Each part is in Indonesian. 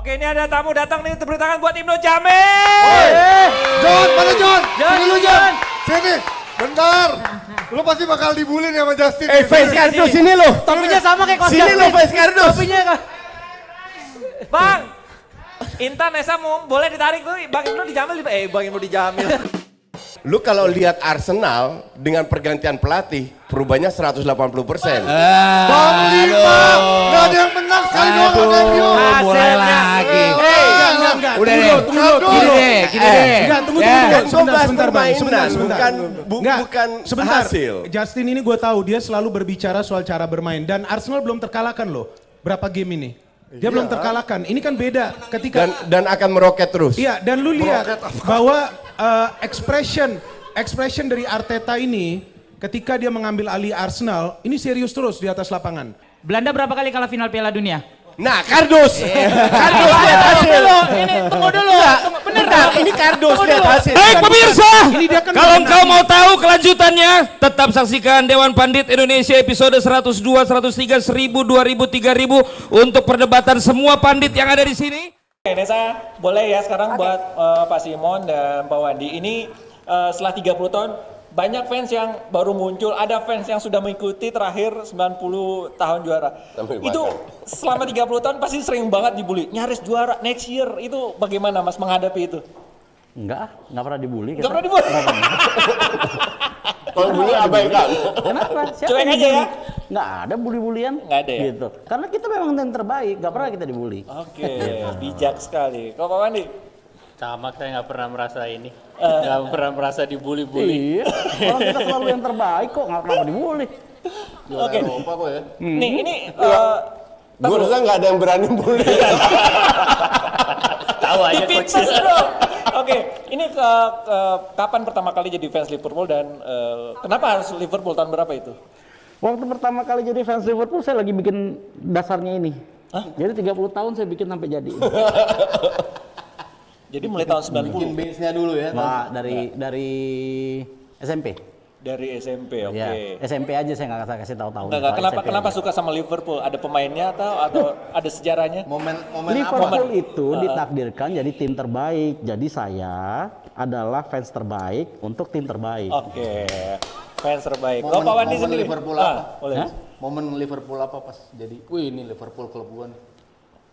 Oke, ini ada tamu datang nih, tepuk tangan buat Ibnu Jamil. John, mana John? Sini lu John. John. Sini, bentar. Lu pasti bakal dibully nih sama Justin. Face Cardo sini lo. Topinya sama kayak kos Sini lo Face Cardo. Topinya kan. Bang, Intan Esa mau boleh ditarik tuh, Bang Ibnu dijamil, Bang Ibnu dijamil. Lu kalau lihat Arsenal dengan pergantian pelatih, perubahannya 180%. Bang Lima, gak ada yang menang sekali doang sama MU. Mulai lagi. Enggak. Udah deh, gini deh. Enggak, tunggu. Sebentar, Bang. Sebentar. Bukan Sebentar. hasil. Justin ini gue tahu dia selalu berbicara soal cara bermain dan Arsenal belum terkalahkan loh. Berapa game ini? Dia belum terkalahkan. Ini kan beda ketika Dan akan meroket terus. iya, dan lu lihat bahwa expression dari Arteta ini ketika dia mengambil alih Arsenal, ini serius terus di atas lapangan. Belanda berapa kali kalah final Piala Dunia? Nah, Kardus. Kardus lihat hasil. Ini tunggu dulu. Bener Nah, ini Kardus lihat hasil. Baik pemirsa, Ini dia kan kalau bukan engkau lagi. mau tahu kelanjutannya, tetap saksikan Dewan Pandit Indonesia episode 102, 103, 1000, 2000, 3000 untuk perdebatan semua pandit yang ada di sini. Oke, Nesa, boleh ya sekarang buat Pak Simon dan Pak Wandi. Ini setelah 30 tahun, banyak fans yang baru muncul, ada fans yang sudah mengikuti terakhir 90 tahun juara. Sampai Itu selama 30 tahun pasti sering banget dibully. Nyaris juara next year, itu bagaimana Mas menghadapi itu? Enggak pernah dibully. Gak pernah dibully? Kalau dulu abaikan. Kenapa? Siapa Cuek yang aja ya? bully? Nggak ada bully-bulian. Nggak ada ya? Gitu. Karena kita memang yang terbaik, nggak pernah kita dibully. Oke, bijak sekali. Kalau Pak Wandi? Sama, saya nggak pernah merasa ini, nggak pernah merasa dibully-bully. Iya, orang kita selalu yang terbaik kok, nggak pernah dibully. Oke. Eropa kok ya. Nih, ini Gue rasa nggak ada yang berani bully. Tahu aja dipintas coach. bro. Oke, ini kapan pertama kali jadi fans Liverpool dan kenapa harus Liverpool, tahun berapa itu? Waktu pertama kali jadi fans Liverpool, saya lagi bikin dasarnya ini. Jadi 30 tahun saya bikin sampai jadi. Jadi mulai tahun 90. Bikin base-nya dulu ya. Nah, dari SMP. Dari SMP, oke. Ya, SMP aja saya nggak kasih tahu-tahu. Enggak, kenapa SMP kenapa aja. suka sama Liverpool? Ada pemainnya atau ada sejarahnya? Momen Liverpool apa? itu ditakdirkan jadi tim terbaik. Jadi saya adalah fans terbaik untuk tim terbaik. Oke. Fans terbaik. Kalau Pak Wandi sendiri? Liverpool apa? Boleh. Hah? Momen Liverpool apa pas jadi, wih ini Liverpool klub gua nih.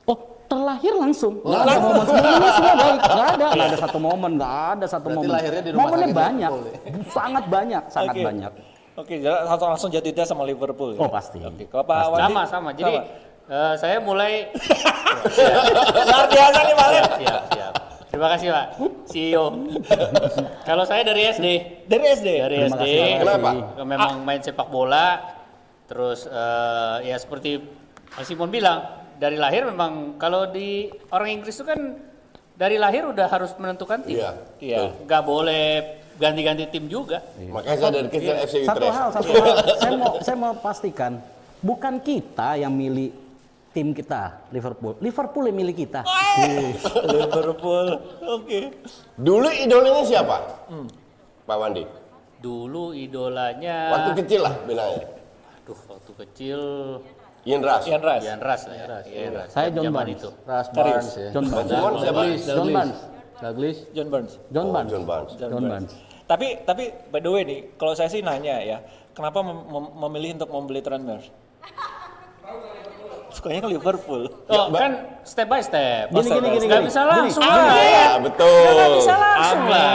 Oh, terlahir langsung. Nggak ada momen sebelumnya semua baik. Nggak ada satu momen, nggak ada satu Berarti momen. lahirnya di rumah Momennya sakit banyak, Liverpool sangat banyak, sangat Oke. banyak. Oke, jadi langsung jatuh cinta sama Liverpool. Ya? Oh, pasti. Oke, kalau Pak Wandi? Sama. Jadi saya mulai. Luar biasa nih Pak. Siap. Terima kasih Pak, CEO. Kalau saya dari SD. Dari SD? Dari Terima SD. kasih. Kenapa? Memang main sepak bola. Terus ya seperti Mas Simon bilang, dari lahir memang kalau di orang Inggris itu kan dari lahir udah harus menentukan tim. Iya. Nggak boleh ganti-ganti tim juga. Makanya saya dari kecil FC Satu Utrecht. hal, saya mau pastikan, bukan kita yang milih tim kita, Liverpool yang milih kita. Liverpool. Oke. Dulu idolanya siapa? Pak Wandi. Dulu idolanya. Waktu kecil lah bilangnya. Aduh, waktu kecil. Ian Rush. Ian Rush. Ian Rush. Saya John Zaman Barnes. itu. Ras Serius? Barnes ya. John Barnes. Simon siapa? John Barnes. Douglas. John Burns. John Barnes. John Barnes. John Barnes. Tapi by the way nih, kalau saya sih nanya ya, kenapa memilih untuk membeli Tranmere? Sukanya ke Liverpool. Oh, kan step by step. Gini. Nggak bisa langsung Gini. lah. Ya, betul. Nggak bisa langsung lah.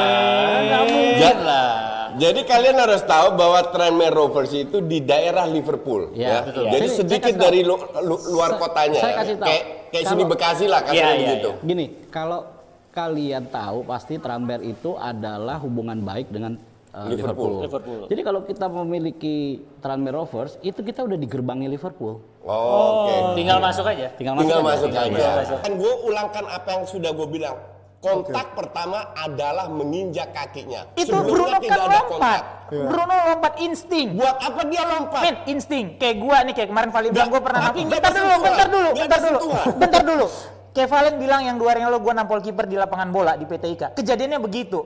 Nggak mungkin lah. Jadi kalian harus tahu bahwa Tranmere Rovers itu di daerah Liverpool. Ya, Ya. betul. Jadi Saya sedikit kasih dari luar kotanya. saya ya. kasih tahu. Kayak sini Bekasi lah kasarnya Iya, begitu. Gini, kalau kalian tahu pasti Tranmere itu adalah hubungan baik dengan Liverpool. Liverpool. Jadi kalau kita memiliki Tranmere Rovers, itu kita udah di gerbangnya Liverpool. Oh, oke. Tinggal masuk aja. Tinggal Tinggal aja. masuk aja. Kan gue ulangkan apa yang sudah gue bilang. Kontak pertama adalah menginjak kakinya. Itu Sebelumnya Bruno kan tidak ada lompat. kontak. Bruno lompat insting. Buat apa dia lompat? Men, insting. Kayak gua nih, kayak kemarin Vali bilang gua pernah tapi nampol. nggak Bentar ada dulu, sentuhan. bentar dulu, Nggak bentar ada dulu. sentuhan. Bentar dulu. Kayak Valen bilang yang 2 hari yang lalu gua nampol kiper di lapangan bola di PT IKA. Kejadiannya begitu.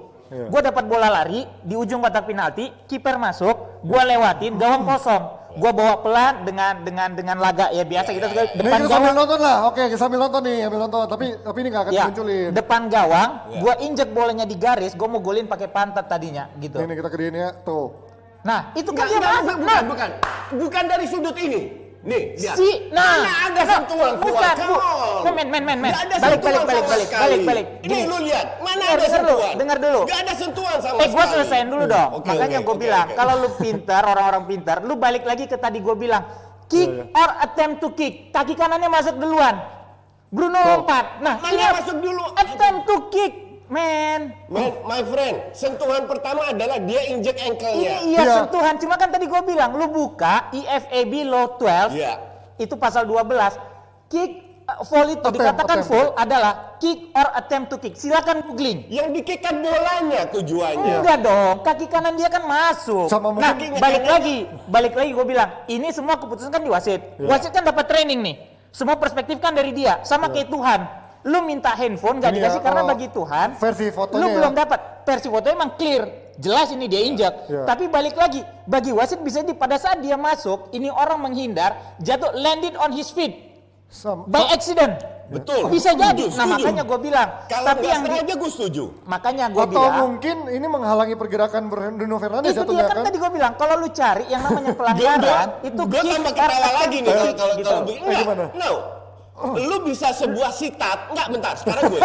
Gua dapat bola lari di ujung kotak penalti, kiper masuk, gua lewatin, gawang kosong. Gua bawa pelan dengan laga ya biasa kita juga Nih depan kita sambil gawang. nonton lah. Oke, sambil nonton nih, sambil nonton. Tapi ini nggak akan Ya, dimunculin. depan gawang, gua injek bolanya di garis, gua mau golin pakai pantat tadinya gitu. Nih kita gedein ya, tuh. Nah, itu kan Enggak, dia masuk. Nah, bukan dari sudut ini. Nih, lihat. Mana ada sentuhan bukan, Come on. men. Nggak ada Balik, sentuhan balik. sama sekali. Balik. Ini lu lihat, mana Dengar, ada dengar dulu, sentuhan? dengar dulu. Nggak ada sentuhan sama Gua sekali. selesaiin dulu dong. Oke, Makanya oke, gue oke, bilang, oke. kalau lu pintar, orang-orang pintar, lu balik lagi ke tadi gue bilang, kick or attempt to kick. Kaki kanannya masuk duluan. Bruno lompat. Nah, Mana ini masuk dulu? attempt to kick, man. My friend, sentuhan pertama adalah dia injek ankle-nya. Ini iya sentuhan. Cuma kan tadi gue bilang, lu buka IFAB law 12. Iya. Itu pasal 12, kick foul itu dikatakan foul adalah kick or attempt to kick. Silakan googling. Yang dikikat bolanya tujuannya. Enggak dong, kaki kanan dia kan masuk. Sama Nah, mungkin balik lagi gue bilang, ini semua keputusan kan di wasit. Wasit kan dapat training nih. Semua perspektif kan dari dia, sama kayak Tuhan. Lu minta handphone gak Ini dikasih ya, karena kalau bagi Tuhan. versi fotonya lu ya. belum dapat. Versi fotonya emang clear. Jelas ini dia injak. Tapi balik lagi, bagi wasit bisa pada saat dia masuk, ini orang menghindar, jatuh landed on his feet by accident. Betul. Bisa jadi. Setuju, Nah, setuju. makanya gue bilang, Kalau tapi nggak yang sengaja gue setuju. makanya gue Atau bilang mungkin ini menghalangi pergerakan Bruno Fernandes itu atau dia enggak kan tadi gue bilang kalau lu cari yang namanya pelanggaran itu Gue kick tambah or ketawa attempt lagi to nih kick kalau gitu. enggak. gimana? No. Lu bisa sebuah sitat, enggak bentar, sekarang gue.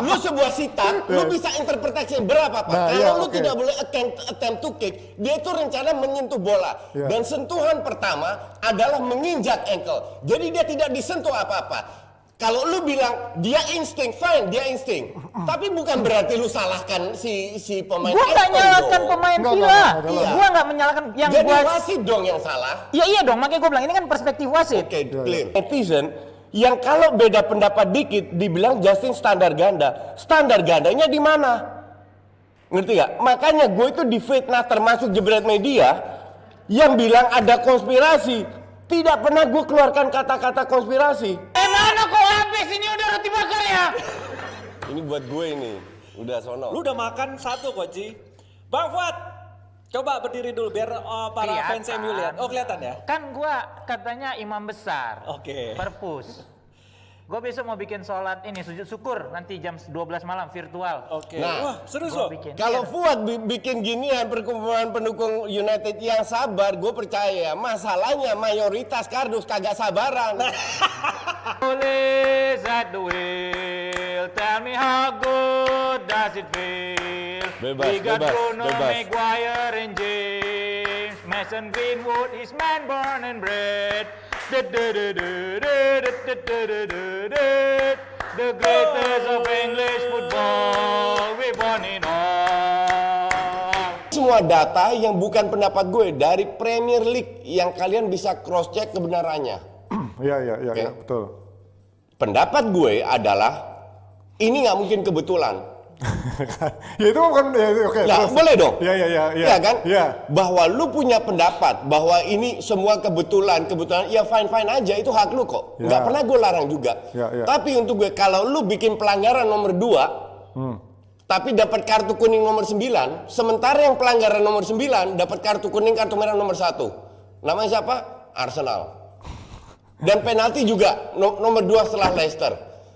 Lu sebuah sitat, lu bisa interpretasi berapa Pak? Nah, Kalau iya, lu oke. tidak boleh attempt to kick, dia itu rencana menyentuh bola. Iya. Dan sentuhan pertama adalah menginjak ankle. Jadi dia tidak disentuh apa-apa. Kalau lu bilang dia insting, fine, dia insting. Tapi bukan berarti lu salahkan si pemain. Gue nggak Everton nyalakan dong. pemain Enggak, Villa. enggak, enggak. Gue nggak menyalahkan yang Jadi gue. wasit dong yang salah. Iya dong, makanya gue bilang ini kan perspektif wasit. Oke, clear. Netizen yang kalau beda pendapat dikit dibilang Justin standar ganda. Standar gandanya di mana? Ngerti gak? Makanya gue itu difitnah termasuk jebret media yang bilang ada konspirasi. Tidak pernah gue keluarkan kata-kata konspirasi. Mana kok habis ini udah roti bakar ya? Ini buat gue ini. Udah sono. Lu udah makan satu Koci. Bang Fuad, coba berdiri dulu biar para Kelihatan. fans MU lihat. Oh kelihatan ya? Kan gue katanya imam besar. Oke. Perpus. Gue besok mau bikin sholat ini sujud syukur nanti jam 12 malam virtual. Oke. Nah, Wah serius Gua loh. bikin. Kalau Fuad bikin ginian perkumpulan pendukung United yang sabar, gue percaya. Masalahnya mayoritas kardus kagak sabaran. Police at the wheel, tell me how good does it feel? Bebas, We got bebas, Bruno, bebas. Maguire and James, Mason Greenwood is man born and bred. The greatest of English football, we won it all. Semua data yang bukan pendapat gue dari Premier League yang kalian bisa cross check kebenarannya. Iya, Oke. betul. Pendapat gue adalah ini nggak mungkin kebetulan. Ya itu bukan oke. Ya, terus. boleh dong. Iya. Ya kan? Iya. Bahwa lu punya pendapat bahwa ini semua kebetulan, ya fine aja, itu hak lu kok. Ya. Nggak pernah gue larang juga. Ya. Tapi untuk gue kalau lu bikin pelanggaran nomor 2, tapi dapat kartu kuning nomor 9, sementara yang pelanggaran nomor 9 dapat kartu kuning kartu merah nomor 1. Namanya siapa? Arsenal. Dan penalti juga nomor 2 setelah Leicester.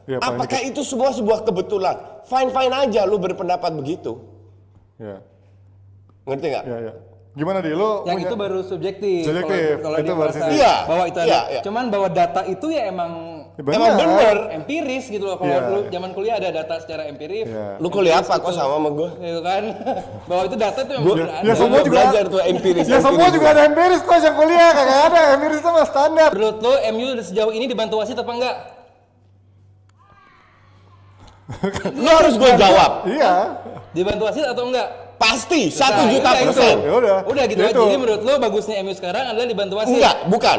Ya, paling Apakah itu semua sebuah kebetulan? Fine aja lu berpendapat begitu. Iya. Ngerti nggak? Iya. Gimana di lu? Yang punya- itu baru subjektif. Subjektif, Kalau itu dia baru merasa subjektif. Iya, bahwa itu ada. iya. Cuman bahwa data itu ya emang Emang bener. empiris gitu loh. Kalau Iya. lu zaman kuliah ada data secara empiris. Iya. Lu kuliah apa kok sama gue? Gitu kan. Bahwa itu data itu emang udah ada. Ya semua juga belajar tuh empiris. Ya semua juga ada empiris kok yang kuliah kagak ada. Empiris itu mah standar. Menurut lu MU sejauh ini dibantu wasit apa enggak? Lu harus gue jawab. Iya. Dibantu wasit atau enggak? Pasti, Nah, 1 juta udah itu. persen. Ya udah. Udah gitu Ya aja. itu. Jadi menurut lu bagusnya MU sekarang adalah dibantu wasit. Enggak, bukan.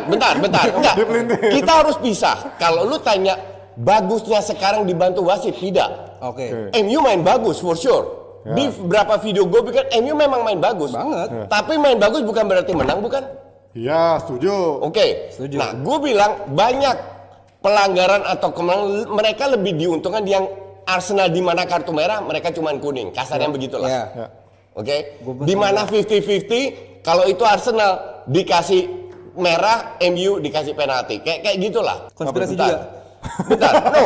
Bentar. Enggak. Dipelintir. Kita harus pisah. Kalau lu tanya bagusnya sekarang dibantu wasit, tidak. Oke. MU main bagus for sure. Ya. Di beberapa video gue bikin MU memang main bagus. Banget. Tapi main bagus bukan berarti menang, bukan? Iya, setuju. Oke. Setuju. Nah, gue bilang banyak pelanggaran atau kemenangan mereka lebih diuntungkan yang Arsenal di mana kartu merah, mereka cuma kuning. Kasarnya begitulah. Ya. Ya. Oke? Di mana 50-50 kalau itu Arsenal dikasih merah, MU dikasih penalti. Kayak gitulah. Konspirasi Bentar. juga. Bentar, no.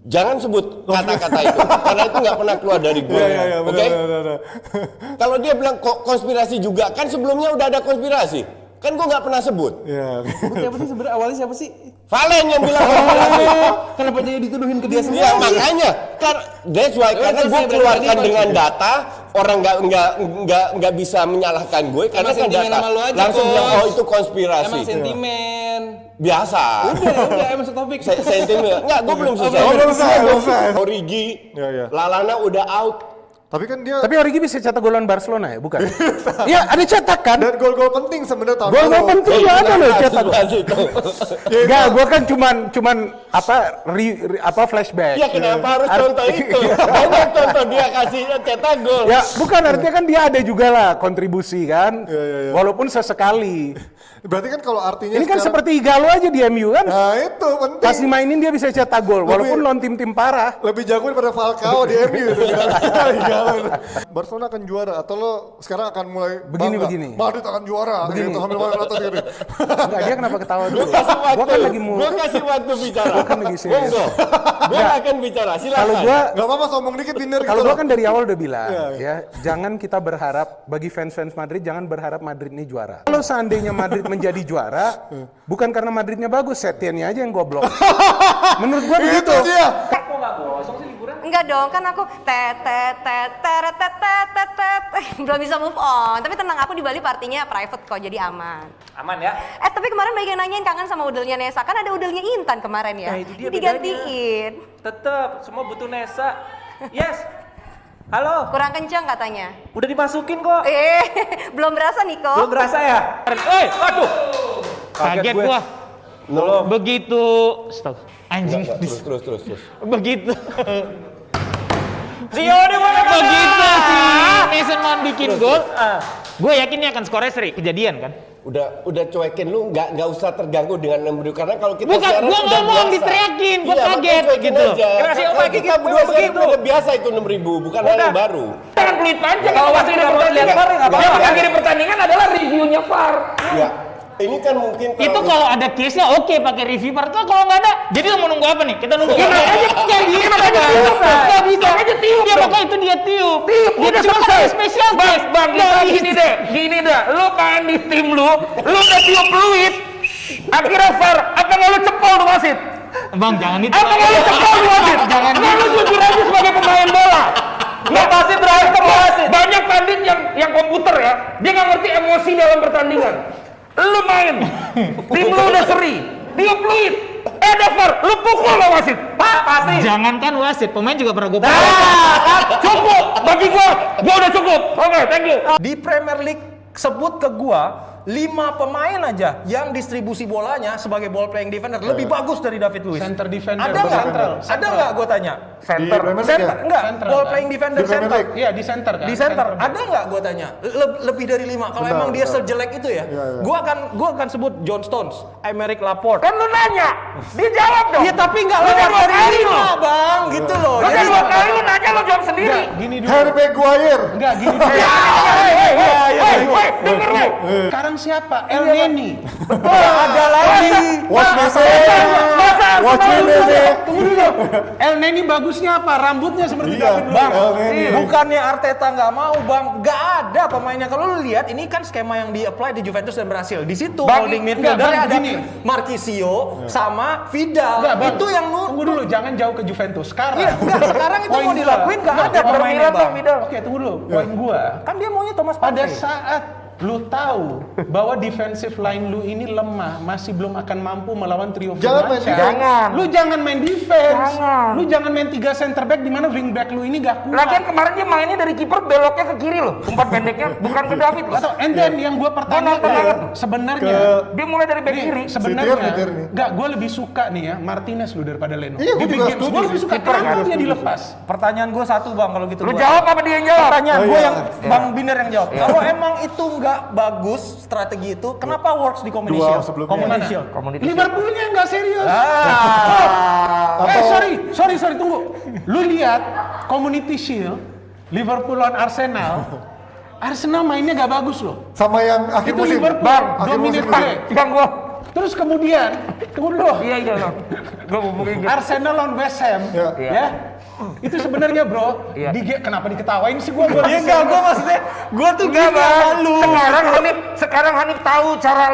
Jangan sebut kata-kata itu karena itu nggak pernah keluar dari gue. Oke? Kalau dia bilang konspirasi juga, kan sebelumnya udah ada konspirasi. Kan gue nggak pernah sebut. Siapa sih sebenarnya awalnya siapa sih? Valen yang bilang konspirasi. Kenapa jadi dituduhin ke dia sendiri? Ya makanya, that's why karena gue keluarkan dengan data, orang nggak bisa menyalahkan gue karena kan data langsung bilang oh itu konspirasi. Emang sentimen. Biasa. Udah emang setopik. Sentimen. Nggak, gue belum selesai. belum selesai. Origi, Lallana udah out. Tapi kan dia Tapi Origi bisa cetak golan Barcelona ya, bukan? Iya, ada cetak kan? dan gol-gol penting sebenarnya tahun Gol-gol lalu. penting ya ada loh cetak. Enggak, itu. gua kan cuman apa flashback. Ya kenapa harus contoh itu? Banyak contoh dia kasih cetak gol. Ya, bukan artinya kan dia ada juga lah kontribusi kan. Walaupun sesekali. Berarti kan kalau artinya Ini kan sekarang- seperti Igalo aja di MU kan. Nah itu penting. Pas dimainin dia bisa cetak gol walaupun lawan tim-tim parah. Lebih jago daripada Falcao di MU itu. Barcelona akan juara atau lo sekarang akan mulai Begini. Madrid akan juara Begini. gitu, ambil bola atas gitu. Enggak, dia kenapa ketawa dulu? Gue kasih waktu. Gua kan lagi mau Gue kasih waktu bicara. Gua kan lagi serius. Monggo. Gue akan bicara. Silakan. kalau gua Gak apa-apa sombong dikit dinner gitu. Kalau gua loh. kan dari awal udah bilang ya, jangan kita berharap bagi fans-fans Madrid jangan berharap Madrid ini juara. Kalau seandainya Madrid menjadi juara, bukan karena Madridnya bagus, Setiennya aja yang goblok. Menurut gua begitu. Itu dia. Enggak dong, kan aku belum bisa move on. Tapi tenang, aku di Bali partinya private kok, jadi aman. Aman ya? Tapi kemarin banyak yang nanyain kangen sama udelnya Nesa. Kan ada udelnya Intan kemarin ya. Nah, itu dia digantiin. Tetep, semua butuh Nesa. Yes. Halo, Kurang kencang katanya. udah dimasukin kok. Belum berasa Niko. Belum berasa ya? Waduh. Kaget gua. No. Begitu stop. Anjing. Terus. Begitu. Rio di mana? Begitu si Mason Mount bikin gol. Gue yakin ini akan skornya seri kejadian kan. Udah cuekin lu nggak usah terganggu dengan MU karena kalau kita Bukan, siaran gua udah ngomong biasa. diteriakin, gua Iya, kaget makanya cuekin gitu. aja. Kasih Kalau obat kita gigit, berdua siaran begitu. udah biasa itu 6.000 bukan hal yang baru. Jangan pelit panjang. Kalau wasit nggak mau lihat VAR, nggak apa-apa. Yang akhiri pertandingan adalah reviewnya VAR. Ya, ini kan mungkin Itu kalau ada case-nya oke pakai review VAR. Tuh kalau nggak ada, jadi lo mau nunggu apa nih? Kita nunggu. Gimana aja kayak gini aja tiup. Nggak bisa aja tiup. Dia makanya itu dia tiup. Dia cuma kasih spesial case. Bang, gini deh. Lu main di tim lu udah tiup fluid. Akhirnya VAR, apa nggak lu cepol tuh wasit? Bang, jangan itu. Apa nggak lu cepol tuh wasit? Jangan. Nggak lu jujur aja sebagai pemain bola. Nggak pasti berakhir ke wasit. Banyak pandit yang komputer ya, dia nggak ngerti emosi dalam pertandingan. Lu main, tim lu udah seri, dia fluid, ada VAR, lu pukul lo wasit. Pasti. Jangankan wasit, pemain juga pernah gue pukul. Cukup, bagi gua udah cukup. Oke, thank you. Di Premier League sebut ke gua 5 pemain aja yang distribusi bolanya sebagai ball playing defender lebih bagus dari David Luiz. Center defender. Ada nggak? Ada nggak? Gue tanya. Center. Center. Enggak. Center, Ball kan? playing defender Di Premier center. League. Iya di center kan. Di center. Ada nggak? Gue tanya. Lebih dari 5. Kalau emang dia sejelek itu ya, gua akan sebut John Stones, Aymeric Laporte. Kan lu nanya, dia jawab dong. Iya tapi nggak Lu lewat dua dari kali 5 loh. bang, gitu loh. Lu Jadi- dua kali lu nanya lo jawab sendiri. Gini dulu. Harry Maguire. Enggak gini dulu. Woi, denger woi. Sekarang siapa? El Neni. ada lagi. Watch me. Tunggu dulu. El Neni bagusnya apa? Rambutnya seperti Iya, David Luiz. Bang, El Neni. bukannya Arteta nggak mau, Bang. Nggak ada pemainnya. Kalau lu lihat, ini kan skema yang di-apply di Juventus dan berhasil. Di situ Bang, holding enggak, midfielder Bang, ada gini. Marquisio sama Vidal. Enggak, Bang. Itu yang Tunggu dulu, jangan jauh ke Juventus. Sekarang. Iya, enggak, sekarang itu Poin mau gua. dilakuin nggak ada Poin pemainnya, gua. Bang. Oke, tunggu dulu. Poin gua. Kan dia maunya Thomas Pada Partey. saat lu tahu bahwa defensive line lu ini lemah, masih belum akan mampu melawan trio Jangan main Firmansyah. defense. Lu jangan main defense. Lu jangan main 3 center back di mana wing back lu ini gak kuat. Lagian kemarin dia mainnya dari kiper beloknya ke kiri loh, umpan pendeknya bukan ke David loh. Atau and then yang gua pertanyakan sebenarnya Dia mulai dari back kiri. sebenarnya Sitir nih. enggak, gua lebih suka nih ya Martinez lu daripada Leno. Iya, gua Di big juga games, setuju gua lebih sih. suka kenapa dia dilepas. Pertanyaan gue satu, Bang, kalau gitu. Lu gua. jawab apa dia yang jawab? Pertanyaan Oh, gue iya. yang Bang Binder yang jawab. Kalau emang itu nggak bagus strategi itu, kenapa works di Community Duel Shield? sebelumnya. Community Shield. Liverpoolnya nggak serius. Ah. Sorry, tunggu. Lu lihat Community Shield Liverpool lawan Arsenal. Arsenal mainnya gak bagus loh. Sama yang akhir Itu musim. Liverpool Akhir musim. dominate. Yang gua. Terus kemudian, tunggu dulu. Iya Bang. Gua ngomongin gitu. Arsenal lawan West Ham, Iya. ya. Itu sebenarnya bro, Iya. kenapa diketawain sih gua? Iya enggak, gua maksudnya gua tuh Enggak, gini Bang. sama lu. Sekarang Hanif tahu cara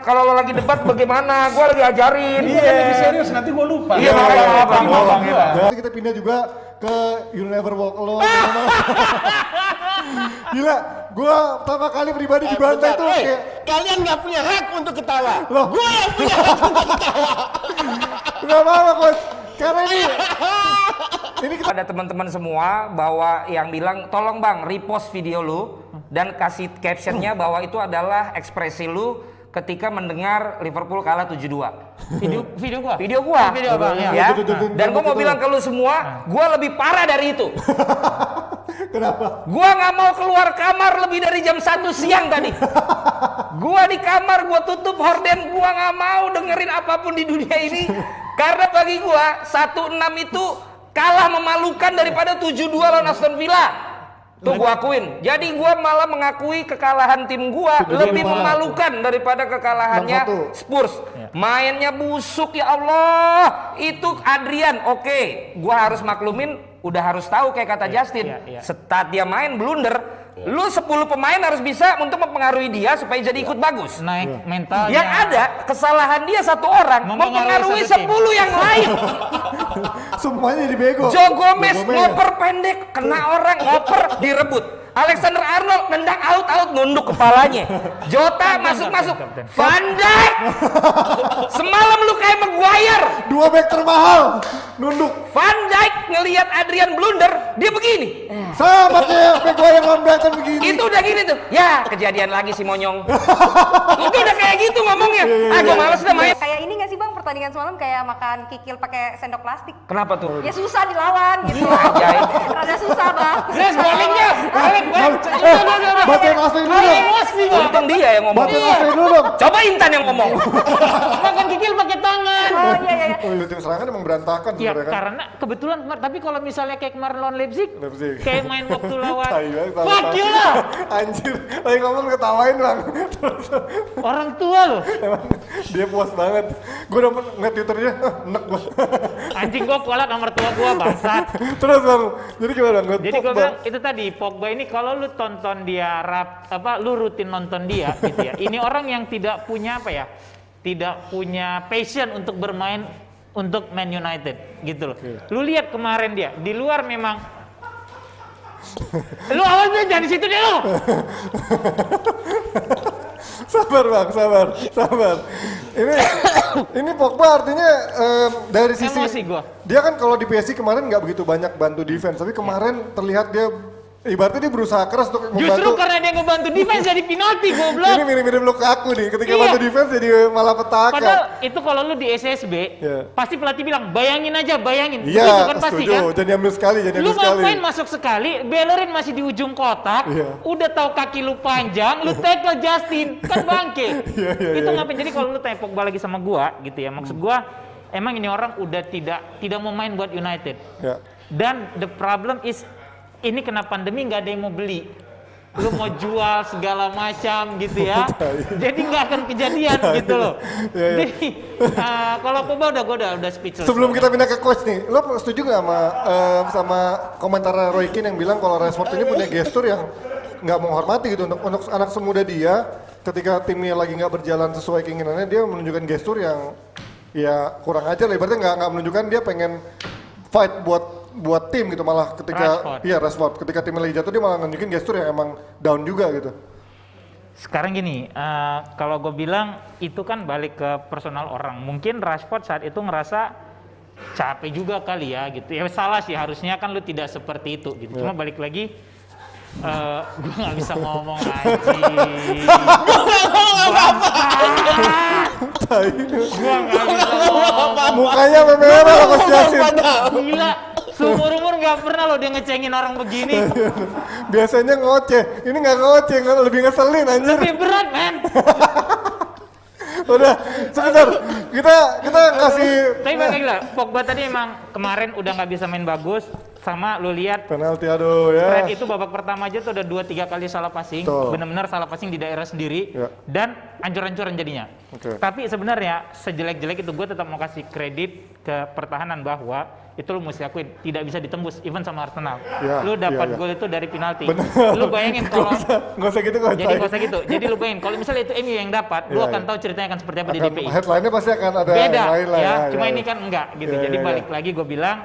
kalau lo lagi debat bagaimana. Gua lagi ajarin. Ini kan lebih serius, nanti gua lupa. Iya, apa. Nanti kita pindah juga ke You Never Walk Alone. Gila, gua pertama kali pribadi dibantai tuh kayak Kalian nggak punya hak untuk ketawa. Loh. Gue yang punya hak untuk ketawa. nggak apa-apa coach. Karena ini kita Ada teman-teman semua bahwa yang bilang tolong bang repost video lu dan kasih captionnya bahwa itu adalah ekspresi lu ketika mendengar Liverpool kalah 7-2. Video gua. Video gua. Video Bang, ya. Ya. Dan gua mau bilang ke lu semua, gua lebih parah dari itu. kenapa? Gua nggak mau keluar kamar lebih dari jam 1 siang tadi. Gua di kamar, gua tutup horden, gua nggak mau dengerin apapun di dunia ini. Karena bagi gua 1-6 itu kalah memalukan daripada 7-2 lawan Aston Villa. Tuh gua akuin. Jadi gua malah mengakui kekalahan tim gua lebih memalukan daripada kekalahannya Spurs. Mainnya busuk ya Allah. Itu Adrian, oke. Gua harus maklumin, udah harus tahu kayak kata Justin. Setelah dia main blunder, lu 10 pemain harus bisa untuk mempengaruhi dia supaya jadi ikut bagus. Naik mentalnya. Yang ada kesalahan dia satu orang mempengaruhi 10 yang lain. Semuanya jadi bego. Joe Gomez ngoper pendek, kena orang ngoper direbut. Alexander Arnold nendang out nunduk kepalanya. Jota masuk. Van Dijk semalam lu kayak Maguire. 2 back termahal nunduk. Van Dijk ngelihat Adrian blunder, dia begini. Sama kayak back gua yang on Brighton begini. Itu udah gini tuh. Ya, kejadian lagi si Monyong. Itu udah kayak gitu ngomongnya. Gua males udah main. Kayak ini nggak sih bang, pertandingan semalam kayak makan kikil pakai sendok plastik. Kenapa tuh? Ya susah dilawan gitu. Ajaib. Rada susah bang. Terus baliknya. Baca yang asli dulu dong. Emosi gua. Untung dia yang ngomong. Baca yang asli dulu dong. Coba Intan yang ngomong. Makan kikil pakai tangan. Oh iya. Tim serangan emang berantakan Ya sebenarnya kan. karena kebetulan tapi kalau misalnya kayak kemarin lawan Leipzig, Leipzig. kayak main waktu lawan Tai banget, fuck you lah. Anjir, lagi ngomong ketawain bang. Orang tua loh. Emang dia puas banget. Gue udah ngeliat Twitternya, enek gue. Anjing gua kualat nomor tua gua bangsat. Terus bang, jadi gimana bang? Jadi gua bilang itu tadi Pogba ini kalau lu tonton dia lu rutin nonton dia gitu ya. Ini orang yang tidak punya tidak punya passion untuk bermain untuk Man United gitu loh. Lu lihat kemarin dia di luar memang lu awalnya jangan di situ deh lu. Sabar bang, sabar. Ini Pogba artinya dari sisi Emosi gua. dia kan kalau di PSG kemarin nggak begitu banyak bantu defense, tapi kemarin terlihat dia ibaratnya dia berusaha keras untuk membantu. Justru karena dia ngebantu defense jadi penalti goblok. Ini mirip-mirip Lukaku nih, ketika Iya. bantu defense jadi malah petaka. Padahal itu kalau lu di SSB, Iya. pasti pelatih bilang bayangin aja, bayangin. Iya, Begitu kan pasti setuju. kan? Jadi ambil sekali, Lu ngapain masuk sekali, Bellerin masih di ujung kotak, Iya. udah tahu kaki lu panjang, lu tackle Justin, kan bangke. Iya, Itu ngapain? Jadi kalau lu tanya Pogba lagi sama gua gitu ya, maksud gua emang ini orang udah tidak mau main buat United. Ya. Dan the problem is ini kena pandemi nggak ada yang mau beli. Lu mau jual segala macam gitu ya. Jadi nggak akan kejadian gitu loh. Ya. Jadi kalau Pogba udah speechless. Sebelum kita pindah ke coach nih, lo setuju nggak sama komentar Roy Keane yang bilang kalau Rashford ini punya gestur yang nggak menghormati gitu untuk anak semuda dia, ketika timnya lagi nggak berjalan sesuai keinginannya, dia menunjukkan gestur yang ya kurang ajar lah. Ibaratnya nggak menunjukkan dia pengen fight buat tim gitu, malah ketika Rashford ketika timnya lagi jatuh dia malah nunjukin gestur yang emang down juga gitu. Sekarang gini, kalau gue bilang itu kan balik ke personal orang. Mungkin Rashford saat itu ngerasa capek juga kali ya gitu. Ya salah sih, harusnya kan lu tidak seperti itu gitu. Cuma balik lagi, gue nggak bisa ngomong lagi. Gue nggak bisa ngomong. Mukanya merah loh Coach Justin. Gila, seumur-umur nggak pernah lo dia ngecengin orang begini. Biasanya ngoceh, ini nggak ngoceh, lebih ngeselin anjir. Lebih berat men. Udah, sebentar, kita kasih. Tapi balik lagi lah, Pogba tadi emang kemarin udah nggak bisa main bagus. sama lu lihat Penalti aduh ya. Fred itu babak pertama aja tuh udah 2-3 kali salah passing, Betul. benar-benar salah passing di daerah sendiri Ya. dan ancur-ancuran jadinya. Oke. Tapi sebenarnya sejelek-jelek itu gue tetap mau kasih kredit ke pertahanan bahwa itu lu mesti akuin tidak bisa ditembus even sama Arsenal. Ya, Lu dapat iya, iya. gol itu dari penalti. Bener. Lu bayangin kalau Nggak usah gitu kok. jadi nggak usah gitu. Jadi lu bayangin kalau misalnya itu MU yang dapat, lu Iya, akan iya. tahu ceritanya akan seperti apa di Akan, DPI. headline-nya pasti akan ada Beda yang lain lah ya, ya. cuma ya, ini ya. kan enggak gitu. Iya, Jadi iya, balik iya. lagi gue bilang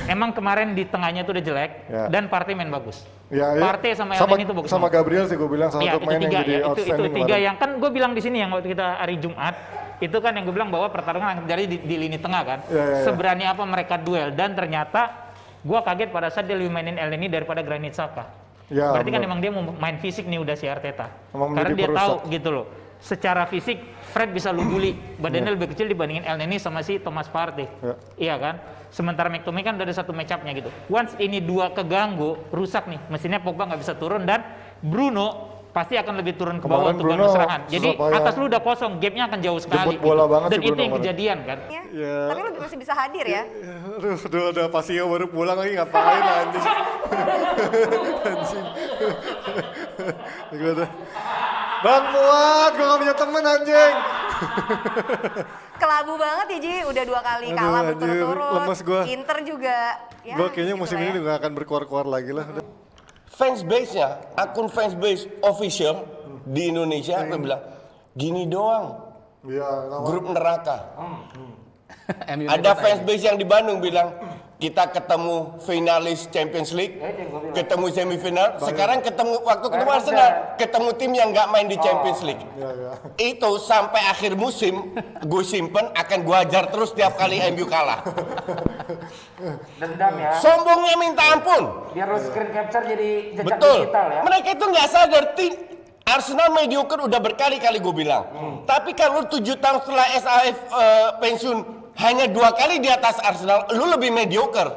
emang kemarin di tengahnya tuh udah jelek Ya. dan Partey main bagus. Ya, ya. Partey sama Elneny itu bagus. sama banget. Gabriel sih gue bilang salah Iya, satu pemain yang jadi itu outstanding tiga kemarin. yang kan gue bilang di sini yang waktu kita hari Jumat itu kan yang gue bilang bahwa pertarungan akan terjadi di lini tengah kan. Iya, iya, iya. Seberani apa mereka duel dan ternyata gue kaget pada saat dia lebih mainin Elneny daripada Granit Xhaka. Ya, Berarti kan benar. emang dia mau main fisik nih udah si Arteta. Emang Karena menjadi dia tahu perusak. gitu loh. Secara fisik Fred bisa lu bully, badannya lebih kecil dibandingin Elneny sama si Thomas Partey. Ya. Iya kan? Sementara McTominay kan udah ada satu match up-nya gitu. Once ini dua keganggu, rusak nih. Mesinnya Pogba nggak bisa turun dan Bruno pasti akan lebih turun ke bawah Kemarin untuk Bruno bantu serangan. Jadi susah payah. atas lu udah kosong, gapnya akan jauh sekali. Jemput bola banget Dan sih itu Bruno yang kemarin. kejadian kan. Ya. Tapi lu masih bisa hadir ya. Aduh, udah Pasio baru pulang lagi ngapain anjing. Anjing. Gue udah. Bang Fuad, gue gak punya temen anjing. Kelabu banget ya Ji, udah 2 kali Aduh, kalah anjir, berturut-turut. lemes gua. Inter juga. Ya, Gue kayaknya gitu musim lah ini ya. juga akan berkuar-kuar lagi lah. Udah. Fans base-nya, akun fans base official di Indonesia, gue bilang, gini doang, Iya, grup neraka. Ada fans base yang di Bandung bilang, kita ketemu finalis Champions League, ketemu semifinal, sekarang ketemu waktu ketemu Arsenal, ketemu tim yang nggak main di Champions League. Itu sampai akhir musim, gue simpen akan gue ajar terus tiap kali MU kalah. Dendam ya. Sombongnya minta ampun. Biar lo screen capture jadi jejak Betul. digital ya. Mereka itu nggak sadar tim Arsenal mediocre udah berkali-kali gue bilang. Tapi kalau 7 tahun setelah SAF pensiun hanya 2 kali di atas Arsenal, lu lebih mediocre.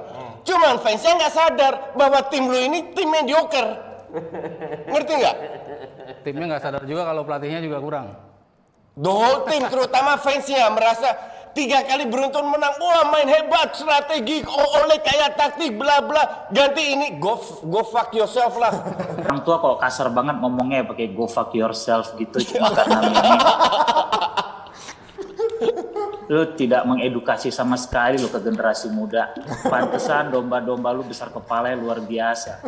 Cuman fansnya nggak sadar bahwa tim lu ini tim mediocre. Ngerti nggak? Timnya nggak sadar juga kalau pelatihnya juga kurang. The whole team, terutama fansnya merasa 3 kali beruntun menang. Wah main hebat, strategi, oleh kayak taktik, bla bla. Ganti ini, go fuck yourself lah. Orang tua kalau kasar banget ngomongnya pakai go fuck yourself gitu cuma karena ini. Lu tidak mengedukasi sama sekali lu ke generasi muda. Pantesan domba-domba lu besar kepalanya luar biasa.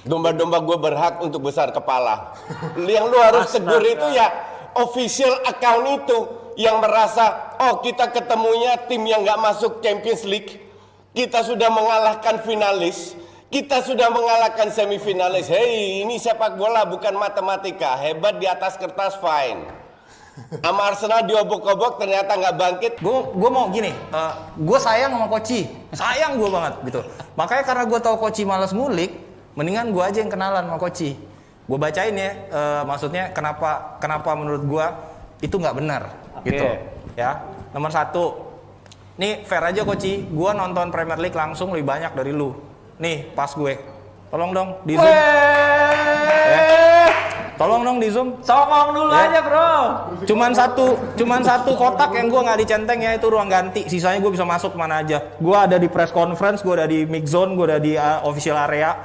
Domba-domba gue berhak untuk besar kepala. Yang lu harus tegur itu ya official account itu yang merasa, oh kita ketemunya tim yang nggak masuk Champions League, kita sudah mengalahkan finalis, kita sudah mengalahkan semifinalis. Hei, ini sepak bola bukan matematika. Hebat di atas kertas fine. Sama Arsenal diobok-obok ternyata nggak bangkit. Gue mau gini, gue sayang sama Koci, sayang gue banget gitu. Makanya karena gue tahu Koci malas ngulik, mendingan gue aja yang kenalan sama Koci. Gue bacain ya, maksudnya kenapa menurut gue itu nggak benar, gitu. Ya, nomor 1, nih fair aja Koci, gue nonton Premier League langsung lebih banyak dari lu. Nih pas gue, tolong dong di zoom. Tolong dong di zoom. Songong dulu aja bro. Cuman satu kotak yang gue nggak dicenteng ya, itu ruang ganti. Sisanya gue bisa masuk kemana aja. Gue ada di press conference, gue ada di mix zone, gue ada di official area.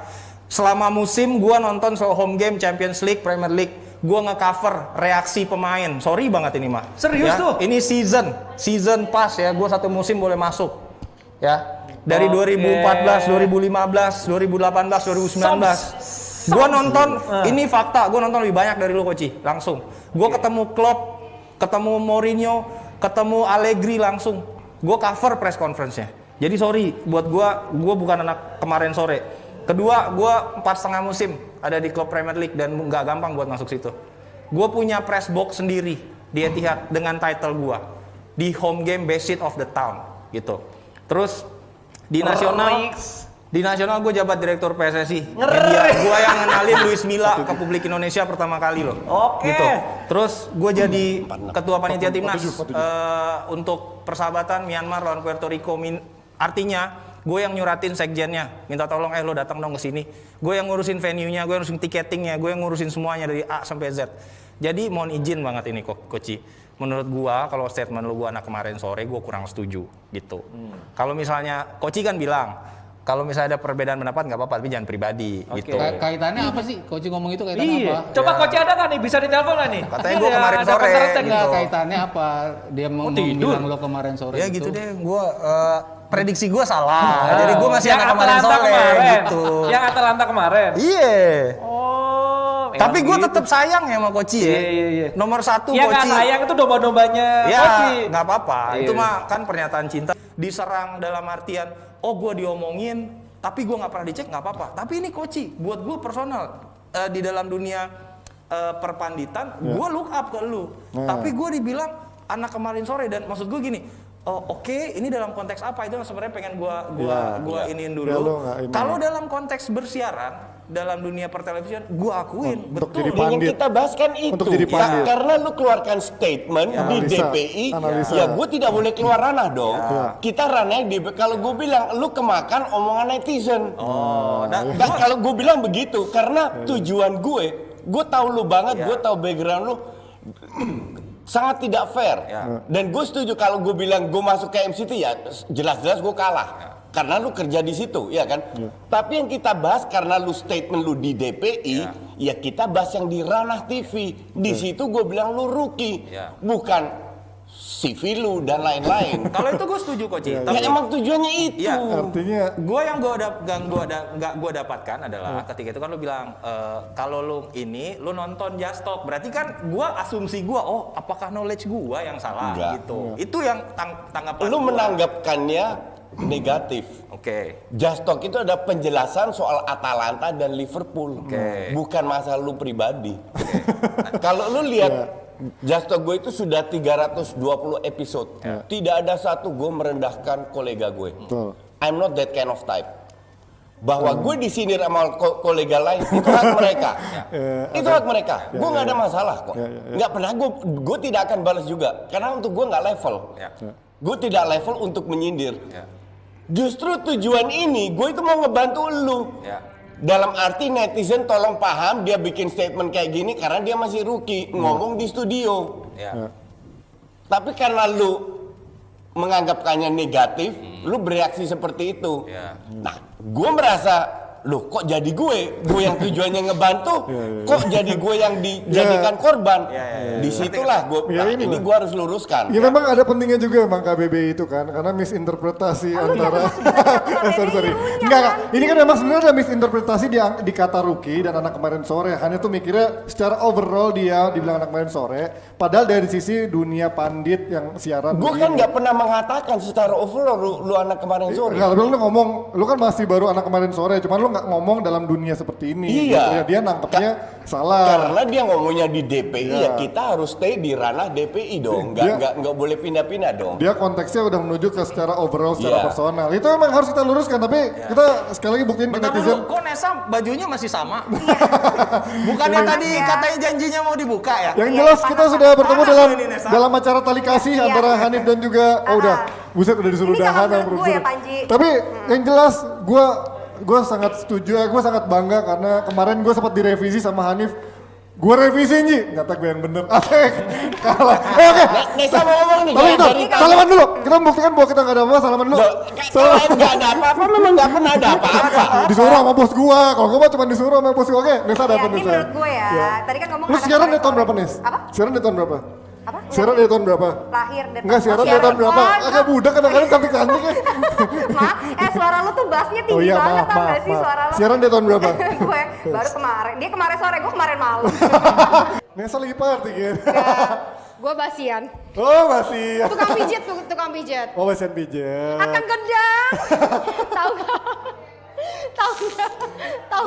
Selama musim gue nonton home game Champions League, Premier League. Gue nge-cover reaksi pemain. Sorry banget ini mah. Serius ya, tuh? Ini season pass ya. Gue 1 musim boleh masuk. Ya. Dari 2014, 2015, 2018, 2019. Gue nonton, ini fakta, gue nonton lebih banyak dari lu Koci, langsung. Gue ketemu Klopp, ketemu Mourinho, ketemu Allegri langsung. Gue cover press conference-nya. Jadi sorry, buat gue bukan anak kemarin sore. Kedua, gue 4,5 musim ada di klub Premier League dan nggak gampang buat masuk situ. Gue punya press box sendiri di Etihad dengan title gue. Di home game best seat of the town, gitu. Terus, di nasional gue jabat direktur PSSI. Media. Gue yang ngenalin Luis Milla ke publik Indonesia pertama kali loh. Oke. Gitu. Terus gue jadi ketua panitia timnas untuk persahabatan Myanmar lawan Puerto Rico. Artinya gue yang nyuratin sekjennya, minta tolong lo datang dong ke sini. Gue yang ngurusin venue-nya, gue yang ngurusin tiketingnya, gue yang ngurusin semuanya dari A sampai Z. Jadi mohon izin banget ini Koci. Menurut gua kalau statement lu gua anak kemarin sore gua kurang setuju gitu. Kalau misalnya Koci kan bilang Kalau misalnya ada perbedaan pendapat nggak apa-apa, tapi jangan pribadi gitu. Kaitannya apa sih? Coach ngomong itu kaitannya apa? Coba coach ada nggak nih? Bisa ditelepon nggak nih? Katanya gue kemarin sore gitu. Kaitannya apa? Dia mau bilang lo kemarin sore Ya itu. gitu deh, gue prediksi gue salah. Jadi gue masih anak kemarin sore gitu. Yang Atalanta kemarin. Iya. Oh. Tapi gue tetap sayang ya sama Koci ya. Iya. Nomor 1 Yang nggak Koci. sayang itu domba-dombanya Ya Koci. nggak apa-apa. Iya. Itu mah kan pernyataan cinta. Diserang dalam artian, oh gue diomongin, tapi gue nggak pernah dicek nggak apa-apa. Tapi ini Koci, buat gue personal di dalam dunia perpanditan, gue look up ke lu. Tapi gue dibilang anak kemarin sore dan maksud gue gini. Oke, ini dalam konteks apa itu yang sebenarnya pengen gua iniin dulu. Kalau dalam konteks bersiaran dalam dunia pertelevisian, gua akuin betul. Yang kita bahas kan itu. Ya, karena lu keluarkan statement di DPI, ya gue tidak boleh keluar ranah dong. Kita ranah di kalau gue bilang lu kemakan omongan netizen. Kalau gue bilang begitu, karena tujuan gue tahu lu banget, gue tahu background lu. Sangat tidak fair. Dan gue setuju kalau gue bilang gue masuk ke MCT ya jelas-jelas gue kalah. Karena lu kerja di situ, ya kan? Tapi yang kita bahas karena lu statement lu di DPI, ya kita bahas yang di ranah TV. Di situ gue bilang lu rookie, bukan CV lu dan lain-lain. Kalau itu gue setuju Koci. Ya emang tujuannya itu. Ya, artinya gue yang gue dapatkan adalah ketika itu kan lu bilang kalau lu nonton Just Talk, berarti kan gue asumsi gue apakah knowledge gue yang salah gitu. Itu yang tanggapan lu menanggapkannya negatif. Just Talk itu ada penjelasan soal Atalanta dan Liverpool. Bukan masalah lu pribadi. Kalau lu lihat Just Talk gue itu sudah 320 episode. Tidak ada satu gue merendahkan kolega gue. I'm not that kind of type. Bahwa gue disindir sama kolega lain itu hak mereka. Itu hak mereka. Gue nggak ada masalah kok. Nggak pernah gue tidak akan balas juga. Karena untuk gue nggak level. Gue tidak level untuk menyindir. Justru tujuan ini gue itu mau ngebantu lu. Dalam arti netizen tolong paham dia bikin statement kayak gini karena dia masih rookie ngomong di studio. Tapi karena lu menganggapkannya negatif, lu bereaksi seperti itu. Nah, gue merasa loh kok jadi gue yang tujuannya ngebantu, kok jadi gue yang dijadikan korban. Disitulah gue, ini gue harus luruskan. Ya memang ada pentingnya juga emang KBBI itu kan, karena misinterpretasi antara. sorry. Enggak. Ini kan memang sebenarnya ada misinterpretasi di kata rookie dan anak kemarin sore. Hanya tuh mikirnya secara overall dia dibilang anak kemarin sore, padahal dari sisi dunia pandit yang siaran. Gue kan nggak pernah mengatakan secara overall lu anak kemarin sore. Enggak, lu ngomong, lu kan masih baru anak kemarin sore, cuman lu nggak ngomong dalam dunia seperti ini. Iya. Gitu ya. Dia nangkepnya salah. Karena dia ngomongnya di DPI, ya kita harus stay di ranah DPI dong. Nggak boleh pindah-pindah dong. Dia konteksnya udah menuju ke secara overall, secara personal. Itu emang harus kita luruskan, tapi kita sekali lagi buktiin ke netizen. Kok Nesa bajunya masih sama? Bukannya tadi katanya janjinya mau dibuka ya? Yang jelas kita sudah bertemu dalam acara tali kasih antara Hanif dan juga buset udah disuruh dahan sama produser. Tapi yang jelas gue sangat setuju, gue sangat bangga karena kemarin gue sempat direvisi sama Hanif. Gue revisi Nji, kata gue yang bener. Kalah. Oke. Nesa mau ngomong nih. Salaman dulu. Kita membuktikan bahwa kita nggak ada apa-apa. Salaman dulu. Kalau nggak ada apa-apa, memang nggak pernah ada apa-apa. Disuruh sama bos gue. Kalau gue mah cuma disuruh sama bos gue. Oke, Nesa ada apa Nesa? Ini menurut gue ya. Tadi kan ngomong. Lu siaran dari tahun berapa Nes? Apa? Siaran dari tahun berapa? Apa? Siaran dari tahun berapa? Lahir dari Enggak, siaran dari tahun berapa? Agak budak kadang-kadang cantik-cantik ya. Maaf, suara lu tuh bassnya tinggi banget tau gak sih suara lu? Siaran dari tahun berapa? Gue baru kemarin, dia kemarin sore, gue kemarin malam. Nesa lagi party kan? Gue basian. Oh basian. Tukang pijat. Oh basian pijat. Akan gendang. Tahu gak?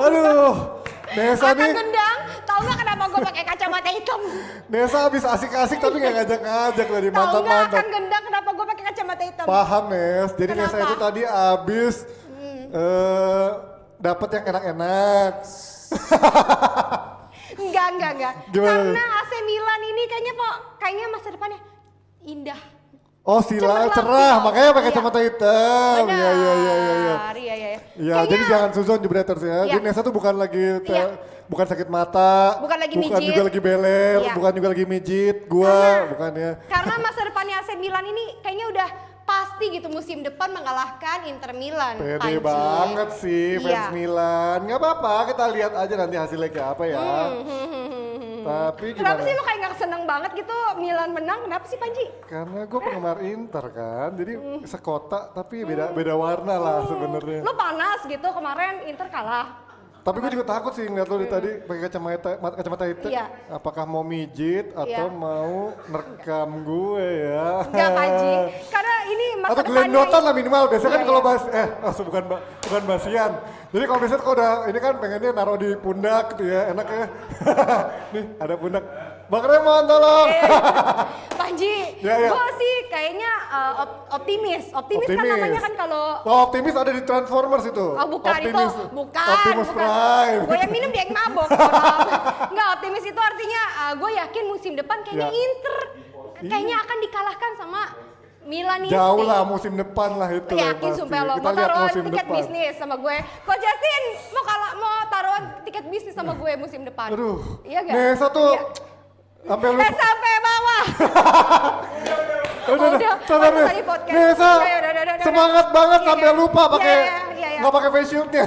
Aduh. Nesa nih. Akan gendang. Tahu gak kenapa gue pakai kacamata hitam? Nesa habis asik-asik tapi nggak ngajak-ngajak dari Tahu gak mantap-mantap. akan gendang kenapa gue pakai kacamata hitam? Paham Nes. Jadi Kenapa? Nesa itu tadi abis dapat yang enak-enak. Enggak. Gimana? Karena AC Milan ini kayaknya masa depannya indah. Oh cerah, makanya pakai kacamata hitam. Iya. Iya. Jadi jangan suzon jebreters ya. Jadi Nesa tuh bukan lagi bukan sakit mata, Bukan lagi bukan mijit. juga lagi beler, bukan juga lagi mijit, bukan ya. Karena masa depannya AC Milan ini kayaknya udah pas pasti gitu musim depan mengalahkan Inter Milan. Pede Panji. banget sih fans Iya. Milan. Nggak apa-apa, kita lihat aja nanti hasilnya kayak apa ya. Tapi Kenapa gimana? sih lo kayak nggak seneng banget gitu Milan menang? Kenapa sih Panji? Karena gue penggemar Inter kan, jadi sekota tapi beda warna lah sebenarnya. Lo panas gitu kemarin Inter kalah. Tapi gue juga takut sih ngeliat lo tadi pakai kacamata itu. Iya. Apakah mau mijit atau Iya. mau nerekam gue ya? Enggak Panji, karena ini masa Atau depannya. gelendotan lah minimal. Biasanya kan Iya, kalau iya. bukan basian. Jadi kalau biasanya kok udah ini kan pengennya naruh di pundak gitu ya, enak ya. Nih ada pundak. Bang Remon tolong. Panji, Ya, ya. gue sih kayaknya optimis kan namanya kan kalau Oh, Optimis ada di Transformers itu. Oh bukan Optimis. itu, bukan. Optimus Prime. Gue yang minum dia yang mabok. Enggak, optimis itu artinya gue yakin musim depan kayaknya Ya. Inter kayaknya akan dikalahkan sama Milanisti. Jauh lah musim depan lah itu. Yakin pasti. sumpah lo, Kita mau lihat taruhan musim tiket depan. bisnis sama gue. Coach Justin mau taruhan tiket bisnis sama gue musim depan. Aduh. Iya gak? Nesa tuh Iya. sampai lupa. Sampai bawah. Udah, sabar Nes. tadi podcast. Nesa, Ya, udah. semangat banget Iya, sampai iya. lupa pakai Iya. nggak pakai face shield-nya.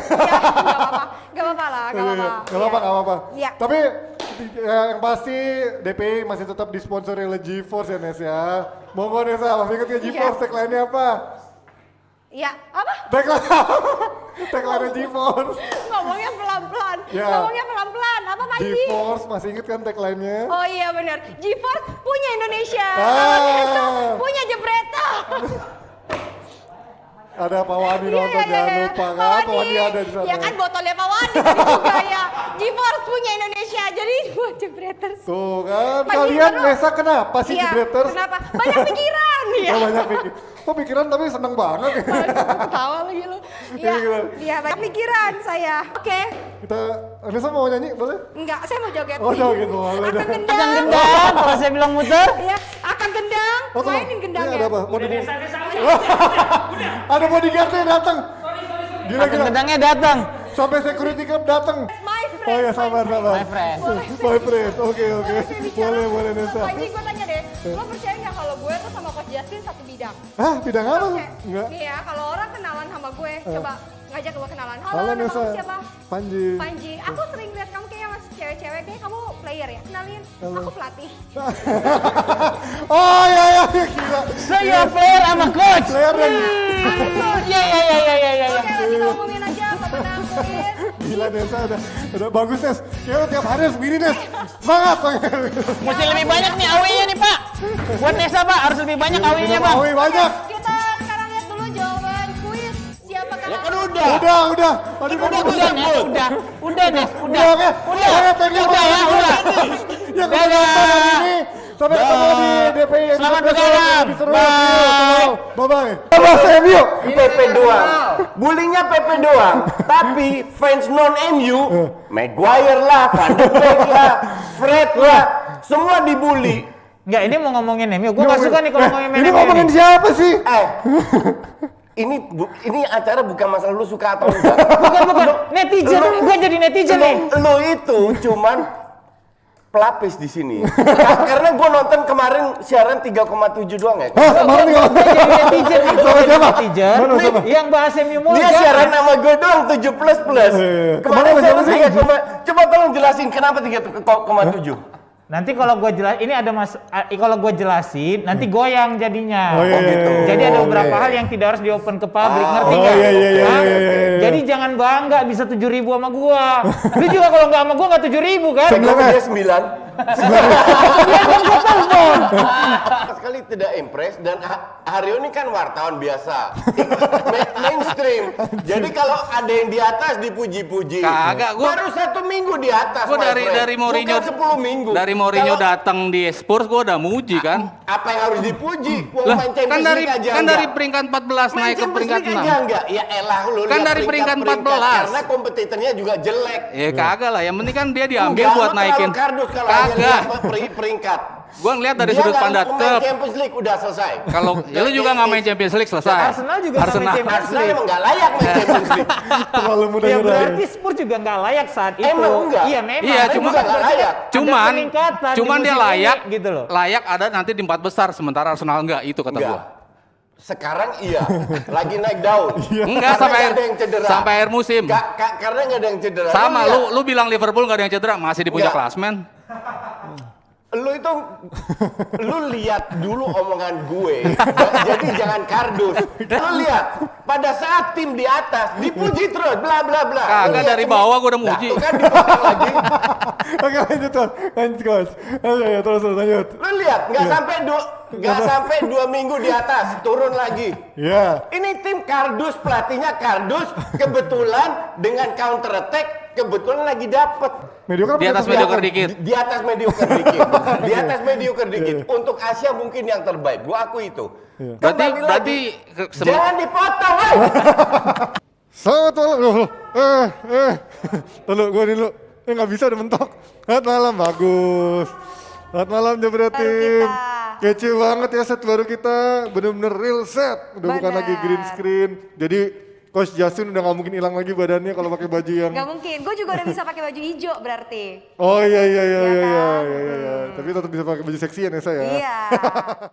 Gak apa-apa lah, gak apa-apa. Nggak apa-apa. Iya. Tapi yang pasti DPI masih tetap disponsori oleh GeForce ya Nes ya. Monggo Nesa, masih inget ya GeForce Iya. tagline-nya apa? Iya, apa? Tagline GeForce. Ngomongnya pelan-pelan. Ya. Ngomongnya pelan-pelan. Apa Panji? GeForce, masih inget kan tagline-nya? Oh iya benar. GeForce punya Indonesia. Ah. Punya Jebreta. Ada Pak Wandi nonton, jangan lupa kan? Pak Wandi ada di sana. Ya kan botolnya Pak Wandi tadi juga ya. GeForce punya Indonesia. Jadi buat Jebreters. Tuh kan, Panji, kalian lu- Nesa kenapa sih Iya, Jebreters? Kenapa? Banyak pikiran ya. Oh, banyak pikir. Kok pikiran tapi seneng banget. Ketawa lagi lu. Iya, iya banyak pikiran saya. Oke. Kita, Nesa mau nyanyi boleh? Enggak, saya mau joget. Oh joget boleh. Akan dah. gendang. Kalau saya bilang muter. Iya, akan gendang. Oh, tolong. Mainin gendangnya. Ini ada apa? Mau dibawa? Ada bodyguard-nya datang. Gila. Gendangnya datang. Sampai security guard datang. My friend. Oh ya sabar. My friend. My friend. Oke. Saya bicara. Boleh Nesa. Panji, gue tanya deh, lo percaya nggak kalau gue tuh sama Coach Justin satu bidang? Hah, bidang apa? Oke. Enggak. Nih ya, kalau orang kenalan sama gue, coba ngajak gue kenalan. Halo, Halo nama Nesa. kamu siapa? Panji. Panji. Aku sering lihat kamu kayaknya masih cewek-cewek, kayaknya kamu player ya. Kenalin, aku pelatih. Oh ya gila. Saya player sama coach. Player dan Iya. Oke, lagi ngomongin aja, Bapak Nakuin. gila Nesa udah bagus Nes. Kayaknya lo tiap hari harus begini Nes. Semangat. Mesti lebih banyak nih awinya nih Pak. Buat Nesa Pak harus lebih banyak awinya Bang. Awi banyak. Kita sekarang lihat dulu jawaban kuis. Siapa Ya kan kalah? udah. Udah. Tadi mau Udah Nes, udah. Oke. Udah ya, udah. Ya kalau nonton hari ini sampai ketemu di DPI. Selamat bergaram. Bye. PP doang. Bullyingnya PP doang. Tapi fans non MU, Maguire lah, Van de Beek lah, Fred lah, semua dibully. Enggak, ini mau ngomongin MU. Gue gak suka nih kalau ngomongin Ini MU. ngomongin siapa sih? Ini acara bukan masalah lu suka atau enggak. Bukan. Netizen, gue jadi netizen nih. Lu itu cuman pelapis di sini. Karena gue nonton kemarin siaran 3,7 doang ya. Hah, kemarin nggak? Gue jadi netizen nih. Sama siapa? Netizen Mana sama? yang bahas MU mulu. Dia siaran sama gue doang 7++. Kemarin Kemana siaran siapa? 3, coba tolong jelasin kenapa 3,7. Nanti kalau gue jelas, ini ada kalau gue jelasin, nanti goyang jadinya. Oh, iya, gitu. Jadi ada beberapa iya. hal yang tidak harus di-open ke publik, ngerti Oh, nggak? iya. Hah? Iya. Jadi jangan bangga bisa 7.000 sama gua. Lu juga kalau nggak sama gua nggak 7.000 kan? Dia 9. Sekali tidak impress dan Haryo ini kan wartawan biasa. Mainstream. Jadi kalau ada yang di atas dipuji-puji. Kagak, gua- baru 1 minggu di atas. Gua my dari friend. Mourinho, bukan 10 minggu. Dari Mourinho Kalau- datang di Spurs gua udah muji kan. Apa yang harus dipuji? Wong Lah, main Champions League aja kan dari enggak. peringkat 14 Main naik ke Champions peringkat League 6. aja enggak? Ya elah lu Kan lihat dari peringkat 14. Karena kompetitornya juga jelek. Kagak lah, yang penting kan dia diambil Enggak, buat lu terlalu naikin. kardus kalau hanya Kagak. lihat peringkat. Gua ngeliat dari Dia sudut nggak pandang main klub. Champions League udah selesai. Kalau ya lu juga nggak main Champions League selesai. Arsenal juga nggak main Champions Arsenal emang nggak layak main Champions League. Terlalu mudah Ya nyerah. berarti Spurs juga nggak layak saat itu. Emang enggak? Iya memang. Iya, Tapi cuma bukan nggak berarti layak. ada Cuman peningkatan di dia musim layak ini, gitu loh. Layak ada nanti di 4 besar sementara Arsenal enggak, itu kata Enggak. gua. Sekarang iya, lagi naik daun. Enggak, Karena sampai nggak ada yang cedera. sampai akhir musim. Karena nggak ada yang cedera. Sama, lihat. lu bilang Liverpool nggak ada yang cedera, masih di puncak Nggak. klasmen. Lu itu, lu lihat dulu omongan gue. Jadi jangan kardus. Lu lihat, pada saat tim di atas dipuji terus, bla bla bla. Lu Kagak lihat dari semua- bawah gua udah muji. Nah, tuh kan dipotong lagi. Oke lanjut Coach. Lanjut Coach. Ya, terus lanjut. Lu lihat, nggak sampai 2 minggu di atas, turun lagi. Ya. Ini tim kardus, pelatihnya kardus, kebetulan dengan counter attack, kebetulan lagi dapet. Mediocre Di atas mediocre dikit. Di atas mediocre dikit. Di atas mediocre dikit. Untuk Asia mungkin yang terbaik. Gua akui itu. Berarti Jangan dipotong, woy! Selamat malam. Tunggu, gue dulu. Nggak bisa udah mentok. Selamat malam, bagus. Selamat malam Jebretin. Kece banget ya set baru kita. Bener-bener real set. Udah bukan Bener. lagi green screen. Jadi Coach Justin udah nggak mungkin hilang lagi badannya kalau pakai baju yang. Gak mungkin, gue juga udah bisa pakai baju hijau berarti. Oh iya. Iya kan? Tapi tetap bisa pakai baju seksian ya saya. Iya.